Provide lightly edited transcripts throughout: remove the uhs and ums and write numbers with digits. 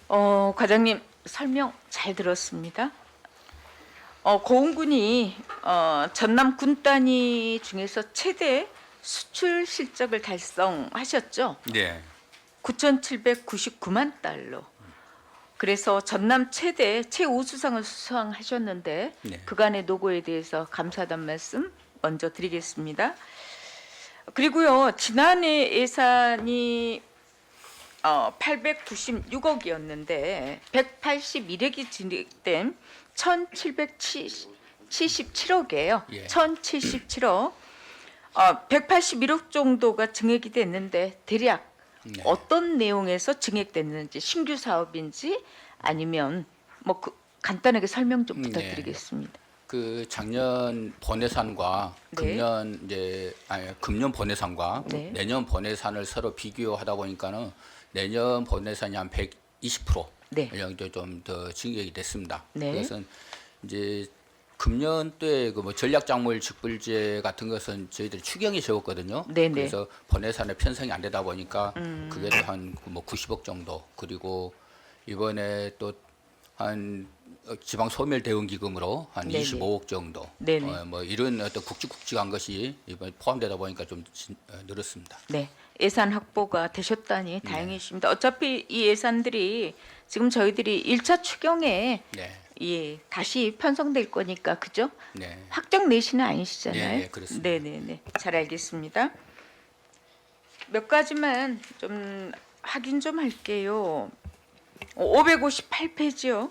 과장님 설명 잘 들었습니다. 고흥군이 전남 군 단위 중에서 최대 수출 실적을 달성하셨죠. 네. 9,799만 달러. 그래서 전남 최우수상을 수상하셨는데 네. 그간의 노고에 대해서 감사하다는 말씀 먼저 드리겠습니다. 그리고요, 지난해 예산이 896억이었는데 181억이 진행된 1,777억이에요. 예. 1,077억. 181억 정도가 증액이 됐는데 대략 네. 어떤 내용에서 증액됐는지, 신규 사업인지 아니면 간단하게 설명 좀 네. 부탁드리겠습니다. 그 작년 본예산과 네. 금년 본예산과 네. 내년 본예산을 서로 비교하다 보니까는 내년 본예산이 한 120% 네. 정도 좀 더 증액이 됐습니다. 네. 그래서 이제 금년 때 그 뭐 전략작물 직불제 같은 것은 저희들이 추경이 적었거든요. 네네. 그래서 본예산에 편성이 안 되다 보니까 그게 한 뭐 90억 정도. 그리고 이번에 또 한 지방 소멸 대응 기금으로 한 네네. 25억 정도. 네네. 뭐 이런 어떤 굵직굵직한 것이 이번에 포함되다 보니까 좀 늘었습니다. 네, 예산 확보가 되셨다니 다행이십니다. 어차피 이 예산들이 지금 저희들이 1차 추경에 네. 다시 편성될 거니까, 그죠? 네. 확정 내시는 아니시잖아요. 네, 그렇습니다. 네네네, 잘 알겠습니다. 몇 가지만 좀 확인 좀 할게요. 558페이지요.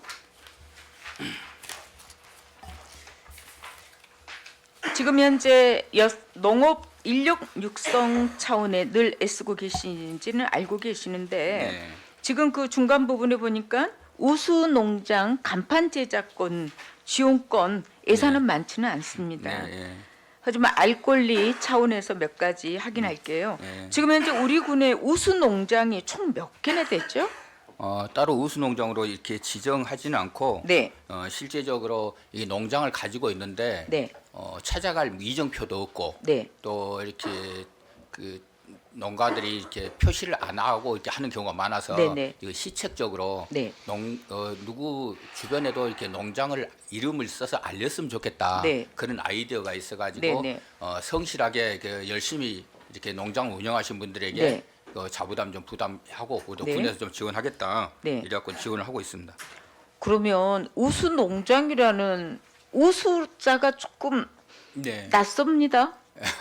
지금 현재 농업 인력 육성 차원에 늘 애쓰고 계신지는 알고 계시는데 네. 지금 그 중간 부분에 보니까 우수 농장 간판 제작권 지원권 예산은 많지는 않습니다. 네. 하지만 알 권리 차원에서 몇 가지 확인할게요. 네. 지금 현재 우리 군의 우수 농장이 총 몇 개나 됐죠? 따로 우수 농장으로 이렇게 지정하지는 않고 네. 실제적으로 이 농장을 가지고 있는데 네. 찾아갈 이정표도 없고 네. 또 이렇게 그 농가들이 이렇게 표시를 안 하고 이렇게 하는 경우가 많아서 네네. 이거 시책적으로 네. 누구 주변에도 이렇게 농장을 이름을 써서 알렸으면 좋겠다. 네. 그런 아이디어가 있어가지고 네네. 성실하게 그 열심히 이렇게 농장 운영하신 분들에게 네. 그 자부담 좀 부담하고 또 네. 군에서 좀 지원하겠다. 네. 이래갖고 지원을 하고 있습니다. 그러면 우수 농장이라는 우수자가 조금 네. 낯섭니다.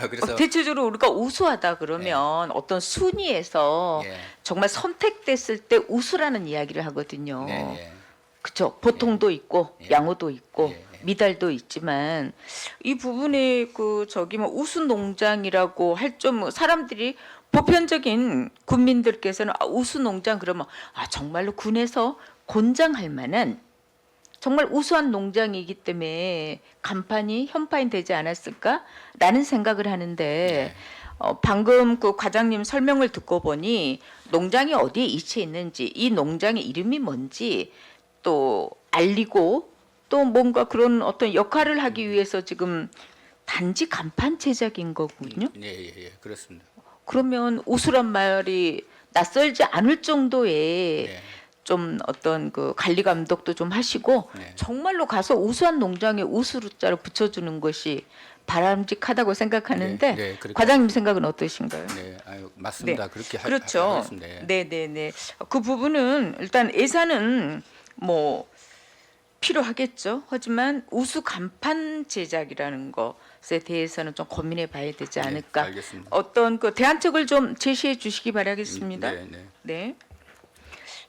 그래서 대체적으로 우리가 우수하다 그러면 어떤 순위에서 예. 정말 선택됐을 때 우수라는 이야기를 하거든요. 네. 그렇죠. 보통도 있고 예. 양호도 있고 예. 미달도 있지만 이 부분에 우수 농장이라고 할 좀 사람들이 보편적인 국민들께서는 우수 농장 그러면 정말로 군에서 권장할 만한 정말 우수한 농장이기 때문에 간판이 현판이 되지 않았을까라는 생각을 하는데 방금 그 과장님 설명을 듣고 보니 농장이 어디에 위치해 있는지 이 농장의 이름이 뭔지 또 알리고 또 뭔가 그런 어떤 역할을 하기 위해서 지금 단지 간판 제작인 거군요. 예, 그렇습니다. 그러면 우수란 말이 낯설지 않을 정도의 네. 좀 어떤 그 관리 감독도 좀 하시고 네. 정말로 가서 우수한 농장에 우수자를 붙여주는 것이 바람직하다고 생각하는데 네, 그렇게 과장님 생각은 어떠신가요? 네, 맞습니다. 네. 그렇게 그렇죠. 하겠습니다. 예. 네네네. 그 부분은 일단 예산은 필요하겠죠. 하지만 우수 간판 제작이라는 것에 대해서는 좀 고민해 봐야 되지 않을까. 네, 알겠습니다. 어떤 그 대안책을 좀 제시해 주시기 바라겠습니다. 네. 네.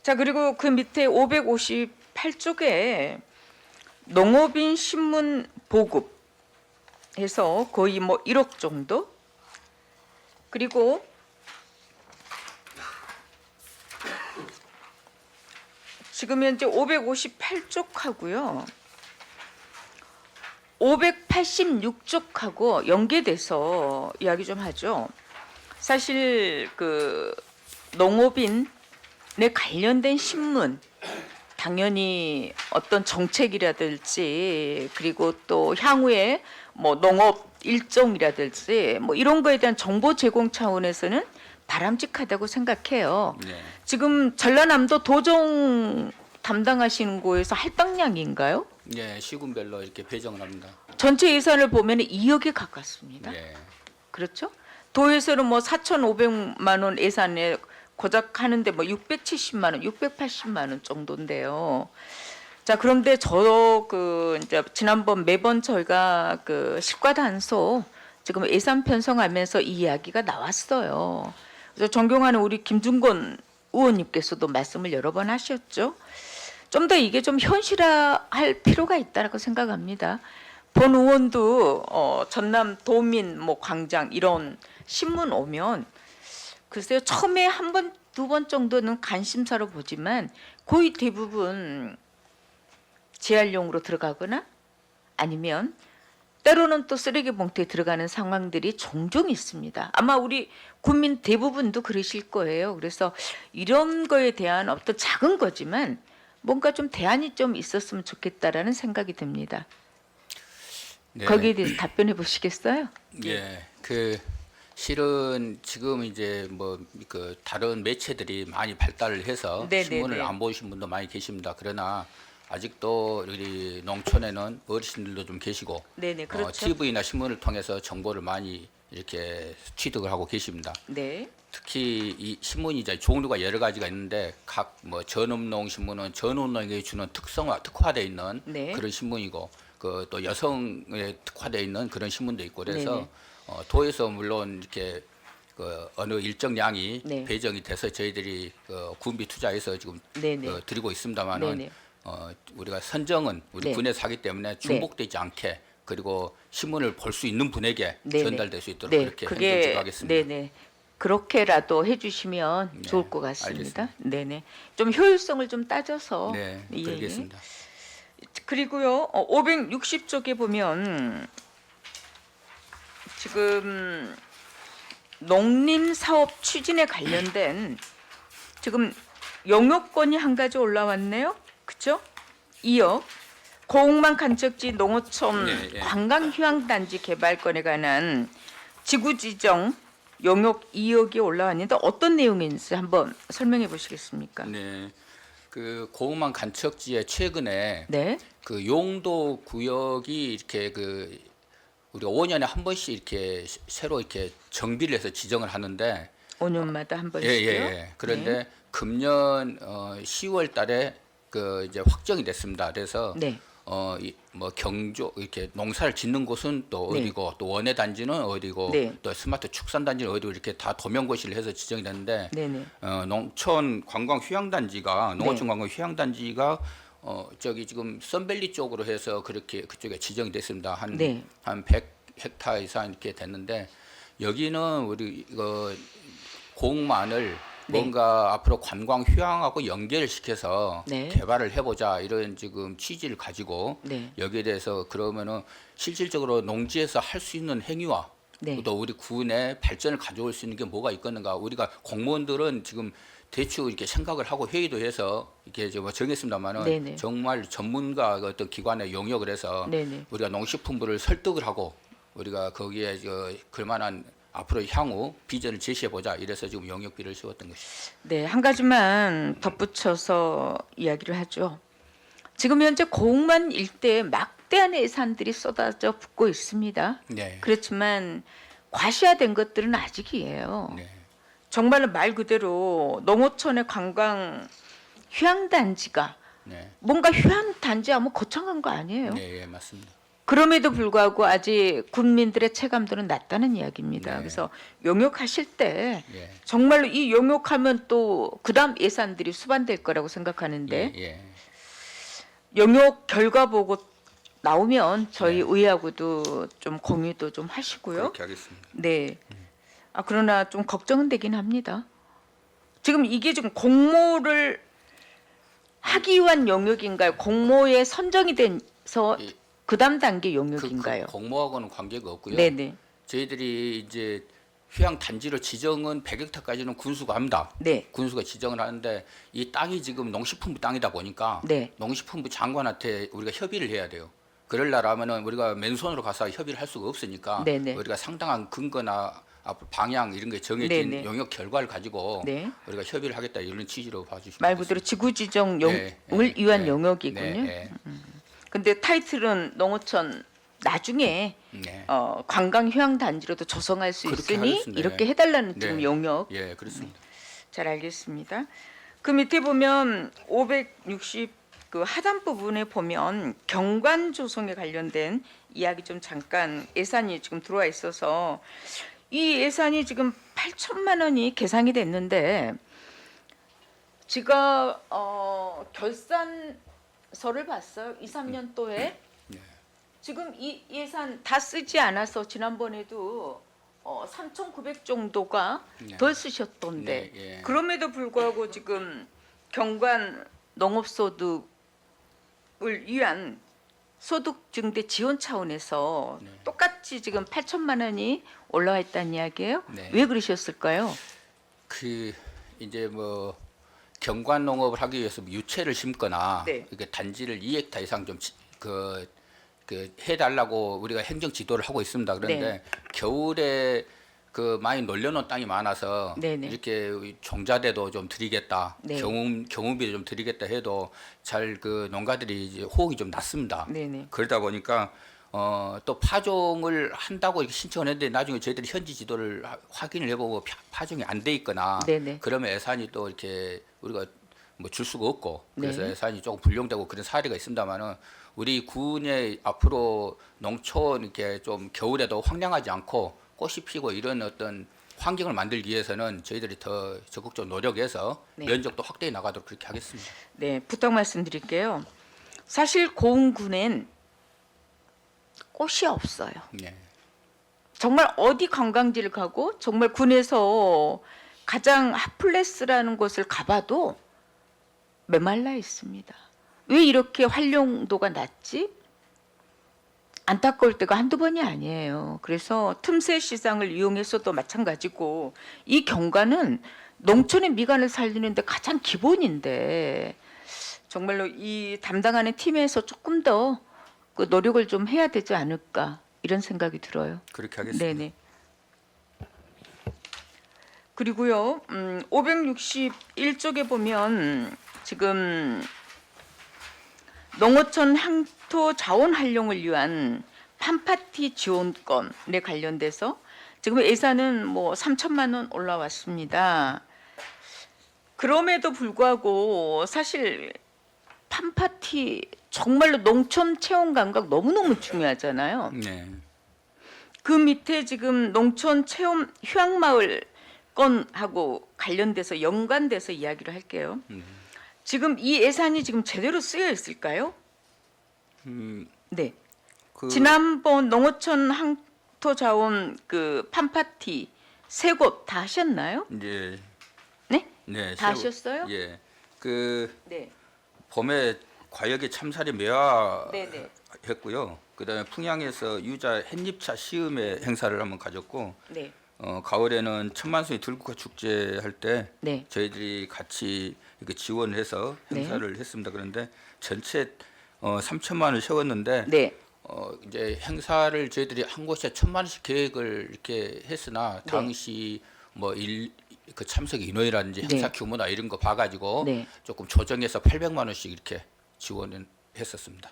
자, 그리고 그 밑에 558쪽에 농업인 신문 보급 해서 거의 1억 정도. 그리고 지금 현재 558쪽하고요. 586쪽하고 연계돼서 이야기 좀 하죠. 사실 그 농업인에 관련된 신문 당연히 어떤 정책이라든지 그리고 또 향후에 농업 일정이라든지 이런 거에 대한 정보 제공 차원에서는 바람직하다고 생각해요. 네. 지금 전라남도 도정 담당하시는 곳에서 할당량인가요? 예, 시군별로 이렇게 배정을 합니다. 전체 예산을 보면 2억에 가깝습니다. 예. 그렇죠? 도에서는 뭐 4,500만 원 예산에 고작 하는데 뭐 670만 원, 680만 원 정도인데요. 자, 그런데 이제 지난번 매번 저희가 그 식과단소 지금 예산 편성하면서 이 이야기가 나왔어요. 그래서 존경하는 우리 김준권 의원님께서도 말씀을 여러 번 하셨죠. 좀 더 이게 좀 현실화할 필요가 있다라고 생각합니다. 본 의원도 전남 도민 뭐 광장 이런 신문 오면 글쎄요 처음에 한 번, 두 번 정도는 관심사로 보지만 거의 대부분 재활용으로 들어가거나 아니면 때로는 또 쓰레기 봉투에 들어가는 상황들이 종종 있습니다. 아마 우리 국민 대부분도 그러실 거예요. 그래서 이런 거에 대한 어떤 작은 거지만 뭔가 좀 대안이 좀 있었으면 좋겠다라는 생각이 듭니다. 네. 거기에 대해서 답변해 보시겠어요? 예, 그 실은 지금 이제 뭐 그 다른 매체들이 많이 발달을 해서 네네네. 신문을 안 보신 분도 많이 계십니다. 그러나 아직도 우리 농촌에는 어르신들도 좀 계시고 네네, 그렇죠. TV나 신문을 통해서 정보를 많이 이렇게 취득을 하고 계십니다. 네, 특히 이 신문이 이제 종류가 여러 가지가 있는데 각 뭐 전업농 신문은 전업농에게 주는 특화되어 있는 네. 그런 신문이고 그 또 여성에 특화되어 있는 그런 신문도 있고 그래서 네네. 도에서 물론 이렇게 그 어느 일정량이 네. 배정이 돼서 저희들이 그 군비 투자해서 지금 네네. 드리고 있습니다만은 네네. 우리가 선정은 우리 네. 군에서 하기 때문에 중복되지 않게 그리고 신문을 볼 수 있는 분에게 네네. 전달될 수 있도록 네, 그렇게 그게 행동을 하겠습니다. 네네. 그렇게라도 해주시면 네, 좋을 것 같습니다. 알겠습니다. 네네. 좀 효율성을 좀 따져서. 네, 예, 예. 그러겠습니다. 그리고요, 560쪽에 보면 지금 농림사업 추진에 관련된 지금 영유권이 한 가지 올라왔네요. 그렇죠? 2억. 고흥만 간척지 농어촌 네, 네. 관광휴양단지 개발권에 관한 지구지정 용역 2억이 올라왔는데 어떤 내용인지 한번 설명해 보시겠습니까? 네, 그 고흥만 간척지에 최근에 네. 그 용도 구역이 이렇게 그 우리가 5년에 한 번씩 이렇게 새로 이렇게 정비를 해서 지정을 하는데 5년마다 한 번씩요. 예. 그런데 네. 금년 10월 달에 그 이제 확정이 됐습니다. 그래서 네. 뭐 경조 이렇게 농사를 짓는 곳은 또 네. 어디고 또 원예 단지는 어디고 네. 또 스마트 축산 단지는 어디고 이렇게 다 도면고시를 해서 지정이 됐는데 네네. 농촌 관광 휴양 단지가 농어촌 네. 관광 휴양 단지가 저기 지금 썬밸리 쪽으로 해서 그렇게 그쪽에 지정이 됐습니다. 네. 한 100헥타 이상 이렇게 됐는데 여기는 우리 이거 고흥만을 네. 뭔가 앞으로 관광 휴양하고 연계를 시켜서 네. 개발을 해보자 이런 지금 취지를 가지고 네. 여기에 대해서 그러면은 실질적으로 농지에서 할 수 있는 행위와 네. 또 우리 군의 발전을 가져올 수 있는 게 뭐가 있겠는가. 우리가 공무원들은 지금 대충 이렇게 생각을 하고 회의도 해서 이렇게 뭐 정했습니다만은 네네. 정말 전문가 어떤 기관에 용역을 해서 네네. 우리가 농식품부를 설득을 하고 우리가 거기에 그만한 앞으로 향후 비전을 제시해 보자 이래서 지금 용역비를 세웠던 것이죠. 네, 한 가지만 덧붙여서 이야기를 하죠. 지금 현재 고흥만 일대에 막대한 예산들이 쏟아져 붓고 있습니다. 네. 그렇지만 과시화된 것들은 아직이에요. 네. 정말로 말 그대로 농어촌의 관광 휴양단지가 네. 뭔가 휴양단지하면 거창한 거 아니에요. 네, 예, 맞습니다. 그럼에도 불구하고 아직 국민들의 체감도는 낮다는 이야기입니다. 네. 그래서 용역하실 때 예. 정말로 이 용역하면 또 그다음 예산들이 수반될 거라고 생각하는데 예, 예. 용역 결과 보고 나오면 저희 네. 의하고도 좀 공유도 좀 하시고요. 그렇게 하겠습니다. 네. 아 그러나 좀 걱정은 되긴 합니다. 지금 이게 지금 공모를 하기 위한 용역인가요? 공모에 선정이 돼서 이- 그다음 단계 그 용역인가요? 공모하고는 관계가 없고요. 네네. 저희들이 이제 휴양 단지로 지정은 100헥타까지는 군수가 합니다. 네. 군수가 지정을 하는데 이 땅이 지금 농식품부 땅이다 보니까 네. 농식품부 장관한테 우리가 협의를 해야 돼요. 그러려면은 우리가 맨손으로 가서 협의를 할 수가 없으니까 네네. 우리가 상당한 근거나 앞으로 방향 이런 게 정해진 네네. 용역 결과를 가지고 네. 우리가 협의를 하겠다 이런 취지로 봐주시면 말 그대로 지구 지정 영을 위한 영역이군요. 네, 근데 타이틀은 농어촌 나중에 네. 관광 휴양 단지로도 조성할 수 그렇게 있으니 하겠습니다. 이렇게 해달라는 지금 네. 용역. 예, 그렇습니다. 잘 알겠습니다. 그 밑에 보면 560 그 하단 부분에 보면 경관 조성에 관련된 이야기 좀 잠깐 예산이 지금 들어와 있어서 이 예산이 지금 8천만 원이 계산이 됐는데 제가 결산서를 봤어요. 2, 3년도에 네. 지금 이 예산 다 쓰지 않아서 지난번에도 3,900 정도가 네. 덜 쓰셨던데 네, 예. 그럼에도 불구하고 지금 경관 농업소득을 위한 소득 증대 지원 차원에서 네. 똑같이 지금 8천만 원이 올라와 있다는 이야기예요. 네. 왜 그러셨을까요? 그 이제 뭐 경관 농업을 하기 위해서 유채를 심거나 네. 이게 단지를 2헥타 이상 좀 해달라고 우리가 행정 지도를 하고 있습니다. 그런데 네. 겨울에 그 많이 놀려놓은 땅이 많아서 네네. 이렇게 종자대도 좀 드리겠다, 네. 경운비도 좀 드리겠다 해도 잘 그 농가들이 이제 호응이 좀 낮습니다. 네네. 그러다 보니까 또 파종을 한다고 이렇게 신청을 했는데 나중에 저희들이 현지 지도를 확인을 해보고 파종이 안 돼 있거나 네네. 그러면 예산이 또 이렇게 우리가 뭐 줄 수가 없고 그래서 네. 예산이 조금 불용되고 그런 사례가 있습니다만은 우리 군의 앞으로 농촌 이렇게 좀 겨울에도 황량하지 않고 꽃이 피고 이런 어떤 환경을 만들기 위해서는 저희들이 더 적극적으로 노력해서 네. 면적도 확대해 나가도록 그렇게 하겠습니다. 네, 부탁 말씀드릴게요. 사실 고흥군엔 꽃이 없어요. 네. 정말 어디 관광지를 가고 정말 군에서 가장 핫플레스라는 곳을 가봐도 메말라 있습니다. 왜 이렇게 활용도가 낮지? 안타까울 때가 한두 번이 아니에요. 그래서 틈새 시장을 이용해서도 마찬가지고 이 경관은 농촌의 미관을 살리는데 가장 기본인데 정말로 이 담당하는 팀에서 조금 더 그 노력을 좀 해야 되지 않을까 이런 생각이 들어요. 그렇게 하겠습니다. 네네. 그리고요, 561쪽에 보면 지금 농어촌 향토 자원 활용을 위한 팜파티 지원권에 관련돼서 지금 예산은 뭐 3천만 원 올라왔습니다. 그럼에도 불구하고 사실 팜파티 정말로 농촌 체험 감각 너무너무 중요하잖아요. 네. 그 밑에 지금 농촌 체험 휴양마을 건하고 관련돼서 연관돼서 이야기를 할게요. 지금 이 예산이 지금 제대로 쓰여 있을까요? 네. 그 지난번 농어촌 항토자원 그 팜파티 세 곳 다 하셨나요? 이제 네? 네, 다 하셨어요? 예. 그 네. 봄에 과역의 참사리 네네. 매화했고요. 그다음에 풍양에서 유자 햇잎차 시음회 행사를 한번 가졌고 네. 가을에는 천만송이 들국화 축제 할 때 네. 저희들이 같이 이렇게 지원해서 네. 행사를 했습니다. 그런데 전체 3천만 원을 세웠는데 네. 이제 행사를 저희들이 한 곳에 1,000만 원씩 계획을 이렇게 했으나 네. 당시 그 참석 인원이라든지 네. 행사 규모나 이런 거 봐가지고 네. 조금 조정해서 800만 원씩 이렇게 지원을 했었습니다.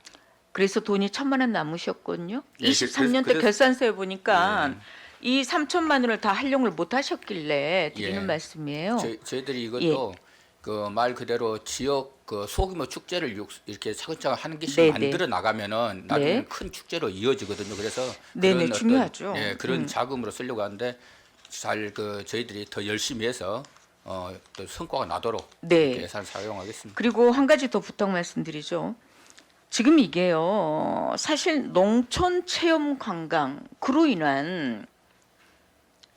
그래서 돈이 1,000만 원 남으셨거든요. 예, 23년 때 결산서에 보니까 예. 이 3천만 원을 다 활용을 못 하셨길래 드리는 예. 말씀이에요. 저희들이 이것도 그 말 그대로 지역 그 소규모 축제를 이렇게 차근차근 하는 개씩 네네. 만들어 나가면은 나중에 네. 큰 축제로 이어지거든요. 그래서 네네, 그런 어떤, 중요하죠. 예, 그런 자금으로 쓰려고 하는데 잘 저희들이 더 열심히 해서 또 성과가 나도록 네. 이렇게 예산을 사용하겠습니다. 그리고 한 가지 더 부탁 말씀드리죠. 지금 이게요, 사실 농촌 체험 관광 그로 인한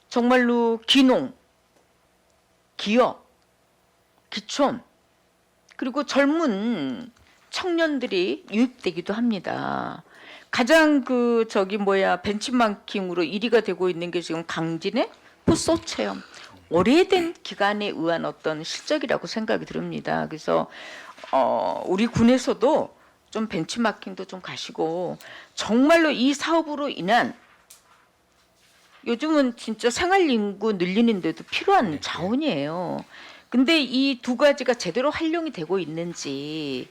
정말로 기농, 기업, 기촌 그리고 젊은 청년들이 유입되기도 합니다. 가장 벤치마킹으로 1위가 되고 있는 게 지금 강진의 풋소 체험. 오래된 기간에 의한 어떤 실적이라고 생각이 듭니다. 그래서 우리 군에서도 좀 벤치마킹도 좀 가시고 정말로 이 사업으로 인한 요즘은 진짜 생활 인구 늘리는데도 필요한 네, 자원이에요. 근데 이 두 가지가 제대로 활용이 되고 있는지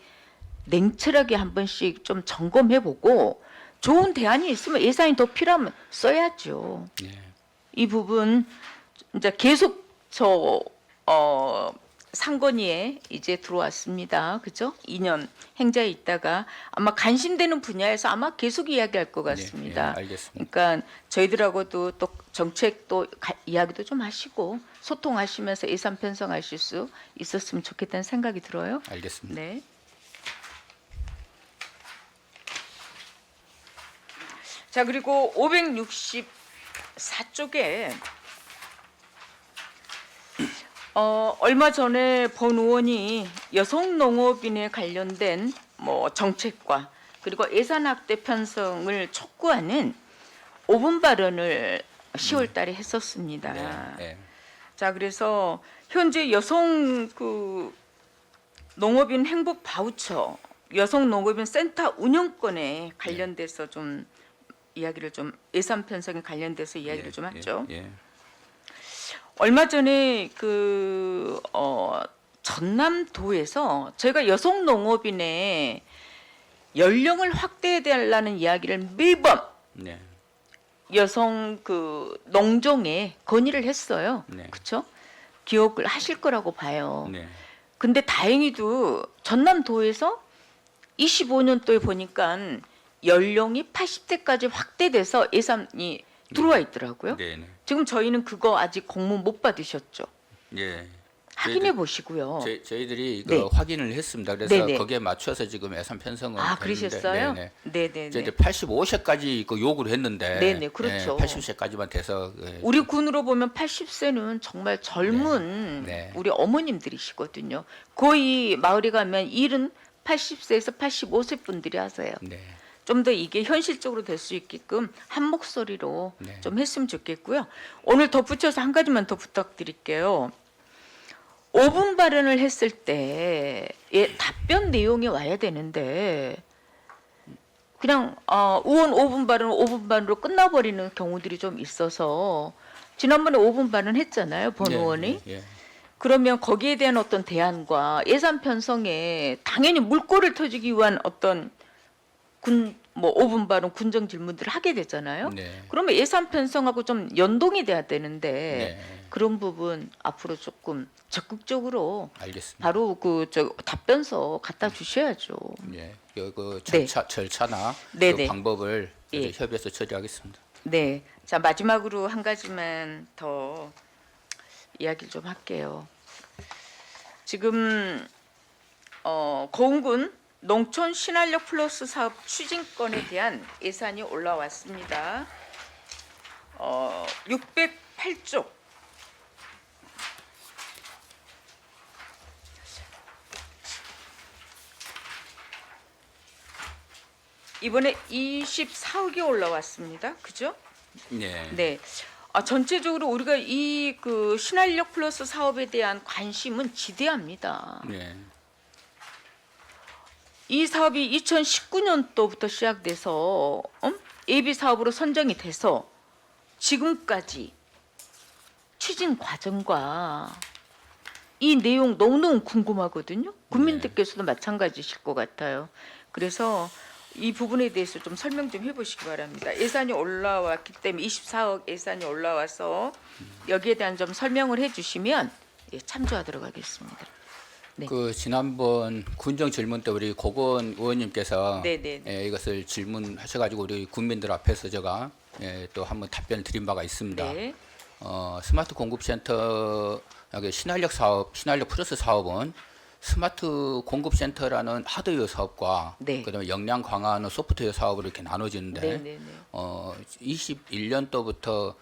냉철하게 한 번씩 좀 점검해 보고 좋은 대안이 있으면 예산이 더 필요하면 써야죠. 네. 이 부분 이제 계속 상건위에 이제 들어왔습니다. 그죠? 2년 행자에 있다가 아마 관심되는 분야에서 아마 계속 이야기할 것 같습니다. 네, 알겠습니다. 그러니까 저희들하고도 또 정책도 이야기도 좀 하시고 소통하시면서 예산 편성하실 수 있었으면 좋겠다는 생각이 들어요. 알겠습니다. 네. 자, 그리고 564쪽에 얼마 전에 본 의원이 여성 농업인에 관련된 뭐 정책과 그리고 예산 확대 편성을 촉구하는 5분 발언을 10월 달에 했었습니다. 네, 네. 자, 그래서 현재 여성 농업인 행복 바우처, 여성 농업인 센터 운영권에 관련돼서 좀 이야기를 좀 예산 편성에 관련돼서 이야기를 좀 하죠. 예. 얼마 전에 전남도에서 저희가 여성 농업인의 연령을 확대해 달라는 이야기를 매번 네. 여성 농정에 건의를 했어요. 네. 그렇죠? 기억을 하실 거라고 봐요. 네. 근데 다행히도 전남도에서 25년도에 보니까 연령이 80대까지 확대돼서 예산이 들어와 있더라고요. 네, 네. 지금 저희는 그거 아직 공문 못 받으셨죠? 예. 확인해 보시고요. 저희들이 네. 확인을 했습니다. 그래서 네네. 거기에 맞춰서 지금 예산 편성을 아, 됐는데, 그러셨어요? 네네. 네네네. 이제 85세까지 요구를 했는데, 네네, 그렇죠. 80세까지만 돼서 우리 군으로 보면 80세는 정말 젊은 네. 우리 어머님들이시거든요. 거의 마을에 가면 일은 80세에서 85세 분들이 하세요. 네. 좀 더 이게 현실적으로 될 수 있게끔 한 목소리로 네. 좀 했으면 좋겠고요. 오늘 덧붙여서 한 가지만 더 부탁드릴게요. 5분 발언을 했을 때 답변 내용이 와야 되는데 그냥 의원 5분 발언 5분 발언으로 끝나버리는 경우들이 좀 있어서 지난번에 5분 발언 했잖아요. 본 의원이. 예. 그러면 거기에 대한 어떤 대안과 예산 편성에 당연히 물꼬를 터주기 위한 어떤 5분 발언 군정 질문들을 하게 되잖아요. 네. 그러면 예산 편성하고 좀 연동이 돼야 되는데 네. 그런 부분 앞으로 조금 적극적으로 알겠습니다. 바로 답변서 갖다 주셔야죠. 예. 그 네. 절차나 네네. 그 방법을 예. 협의해서 처리하겠습니다. 네. 자, 마지막으로 한 가지만 더 이야기를 좀 할게요. 지금 고흥군 농촌 신활력 플러스 사업 추진건에 대한 예산이 올라왔습니다. 608조. 이번에 24억이 올라왔습니다. 그죠? 네. 네. 전체적으로 우리가 이 신활력 플러스 사업에 대한 관심은 지대합니다. 네. 이 사업이 2019년도부터 시작돼서 예비 사업으로 선정이 돼서 지금까지 추진 과정과 이 내용 너무너무 궁금하거든요. 국민들께서도 마찬가지실 것 같아요. 그래서 이 부분에 대해서 좀 설명 좀 해보시기 바랍니다. 예산이 올라왔기 때문에 24억 예산이 올라와서 여기에 대한 좀 설명을 해주시면 참조하도록 하겠습니다. 네. 그 지난번 군정 질문 때 우리 고건 의원님께서 네네네. 이것을 질문하셔가지고 우리 국민들 앞에서 제가 또 한번 답변을 드린 바가 있습니다. 네. 스마트 공급센터 여기 신활력 사업, 신활력 플러스 사업은 스마트 공급센터라는 하드웨어 사업과 네. 그다음에 역량 강화하는 소프트웨어 사업으로 이렇게 나눠지는데 네네네. 21년도부터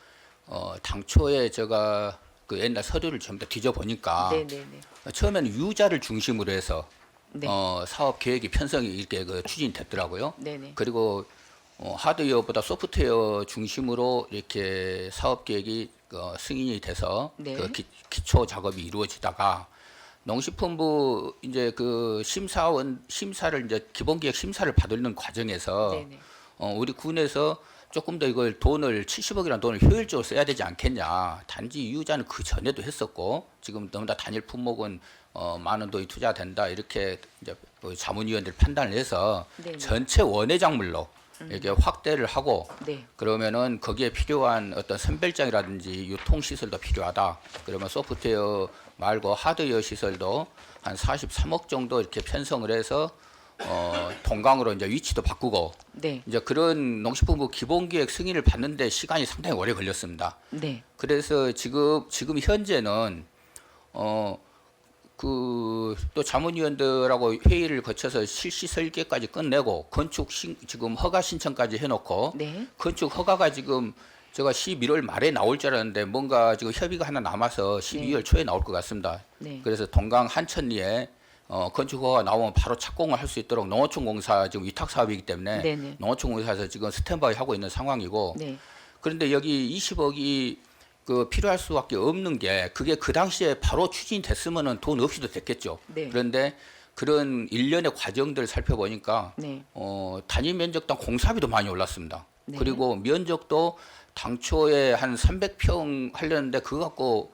당초에 제가 그 옛날 서류를 전부 다 뒤져보니까 네네네. 처음에는 유자를 중심으로 해서 네. 사업 계획이 편성이 이렇게 추진됐더라고요. 네네. 그리고 하드웨어보다 소프트웨어 중심으로 이렇게 사업 계획이 승인이 돼서 네. 그 기초 작업이 이루어지다가 농식품부 이제 그 심사를 이제 기본계획 심사를 받는 과정에서 네네. 우리 군에서 조금 더 이걸 돈을 70억이라는 돈을 효율적으로 써야 되지 않겠냐. 단지 이유자는 그 전에도 했었고 지금 너무나 단일 품목은 많은 돈이 투자된다 이렇게 이제 자문위원들 판단을 해서 네네. 전체 원예 작물로 이렇게 확대를 하고 네. 그러면은 거기에 필요한 어떤 선별장이라든지 유통 시설도 필요하다. 그러면 소프트웨어 말고 하드웨어 시설도 한 43억 정도 이렇게 편성을 해서 동강으로 이제 위치도 바꾸고 네. 이제 그런 농식품부 기본계획 승인을 받는데 시간이 상당히 오래 걸렸습니다. 네. 그래서 지금 현재는 그 또 자문위원들하고 회의를 거쳐서 실시 설계까지 끝내고 지금 허가 신청까지 해놓고 네. 건축 허가가 지금 제가 11월 말에 나올 줄 알았는데 뭔가 지금 협의가 하나 남아서 12월 초에 나올 것 같습니다. 네. 그래서 동강 한천리에 건축 허가가 나오면 바로 착공을 할 수 있도록 농어촌공사 지금 위탁 사업이기 때문에 네네. 농어촌공사에서 지금 스탠바이 하고 있는 상황이고 네. 그런데 여기 20억이 그 필요할 수밖에 없는 게 그게 그 당시에 바로 추진이 됐으면은 돈 없이도 됐겠죠. 네. 그런데 그런 일련의 과정들을 살펴보니까 네. 단위 면적당 공사비도 많이 올랐습니다. 네. 그리고 면적도 당초에 한 300평 하려는데 그거 갖고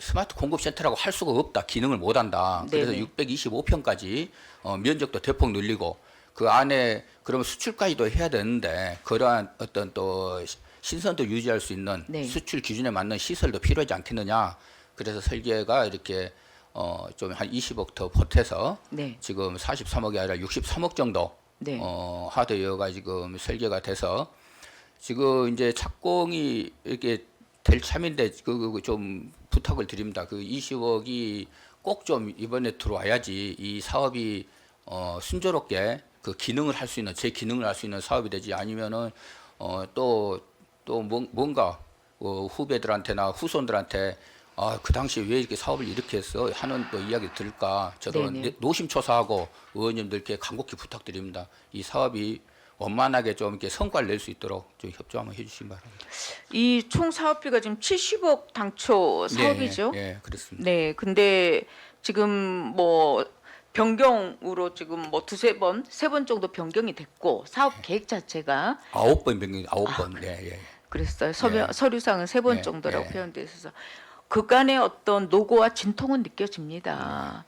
스마트 공급 센터라고 할 수가 없다. 기능을 못 한다. 그래서 네네. 625평까지 면적도 대폭 늘리고 그 안에 그러면 수출까지도 해야 되는데 그러한 어떤 또 신선도 유지할 수 있는 네. 수출 기준에 맞는 시설도 필요하지 않겠느냐. 그래서 설계가 이렇게 좀 한 20억 더 보태서 네. 지금 43억이 아니라 63억 정도 네. 하드웨어가 지금 설계가 돼서 지금 이제 착공이 이렇게 될 참인데 좀 부탁을 드립니다. 그 20억이 꼭 좀 이번에 들어와야지 이 사업이 순조롭게 그 기능을 할 수 있는 제 기능을 할 수 있는 사업이 되지 아니면은 또 뭔가 후배들한테나 후손들한테 그 당시에 왜 이렇게 사업을 이렇게 했어 하는 또 이야기 들을까 저도 네네. 노심초사하고 의원님들께 간곡히 부탁드립니다. 이 사업이 원만하게 좀 이렇게 성과를 낼 수 있도록 좀 협조 한번 해주시기 바랍니다. 이 총 사업비가 지금 70억 당초 사업이죠. 예, 그렇습니다. 네. 근데 지금 뭐 변경으로 지금 뭐 세 번 정도 변경이 됐고 사업 계획 자체가 9번 변경, 9번. 예. 그랬어요. 예. 서류상은 세 번 예, 정도라고 예. 표현돼 있어서 그간의 어떤 노고와 진통은 느껴집니다.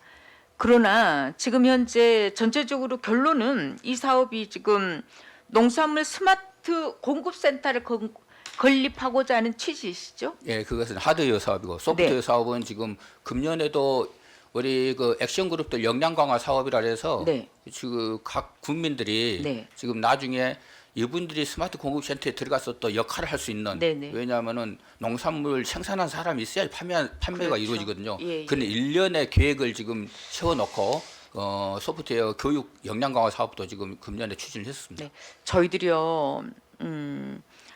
그러나 지금 현재 전체적으로 결론은 이 사업이 지금 농산물 스마트 공급센터를 건립하고자 하는 취지이시죠? 예, 그것은 하드웨어 사업이고 소프트웨어 네. 사업은 지금 금년에도 우리 그 액션 그룹들 역량 강화 사업이라 해서 네. 지금 각 국민들이 네. 지금 나중에 이분들이 스마트 공급센터에 들어가서 또 역할을 할 수 있는 네네. 왜냐하면은 농산물 생산한 사람이 있어야 판매가 그렇죠. 이루어지거든요. 예, 예. 그런 일련의 계획을 지금 세워놓고 소프트웨어 교육 역량 강화 사업도 지금 금년에 추진을 했습니다. 네. 저희들이요.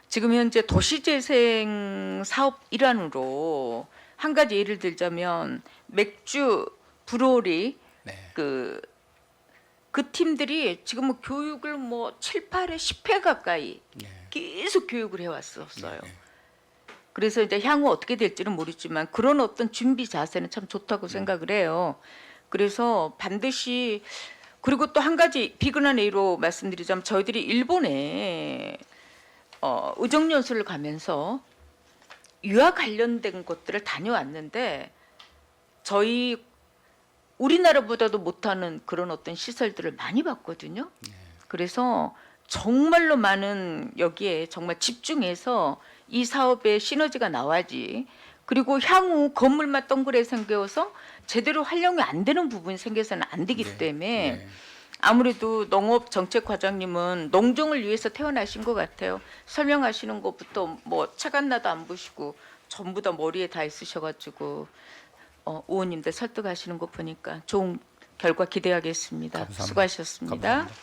지금 현재 도시재생 사업 일환으로 한 가지 예를 들자면 맥주 브로리 네. 그 팀들이 지금 뭐 교육을 뭐 7, 8회, 10회 가까이 네. 계속 교육을 해왔었어요. 네. 그래서 이제 향후 어떻게 될지는 모르지만 그런 어떤 준비 자세는 참 좋다고 생각을 해요. 그래서 반드시 그리고 또 한 가지 비근한 A로 말씀드리자면 저희들이 일본에 의정연수를 가면서 유아 관련된 것들을 다녀왔는데 우리나라보다도 못하는 그런 어떤 시설들을 많이 봤거든요. 그래서 정말로 많은 여기에 정말 집중해서 이 사업에 시너지가 나와야지. 그리고 향후 건물만 동그랗게 생겨서 제대로 활용이 안 되는 부분이 생겨서는 안 되기 때문에 네. 아무래도 농업정책과장님은 농종을 위해서 태어나신 것 같아요. 설명하시는 것부터 뭐 차간나도 안 보시고 전부 다 머리에 다 있으셔가지고 의원님들 설득하시는 거 보니까 좋은 결과 기대하겠습니다. 감사합니다. 수고하셨습니다. 감사합니다.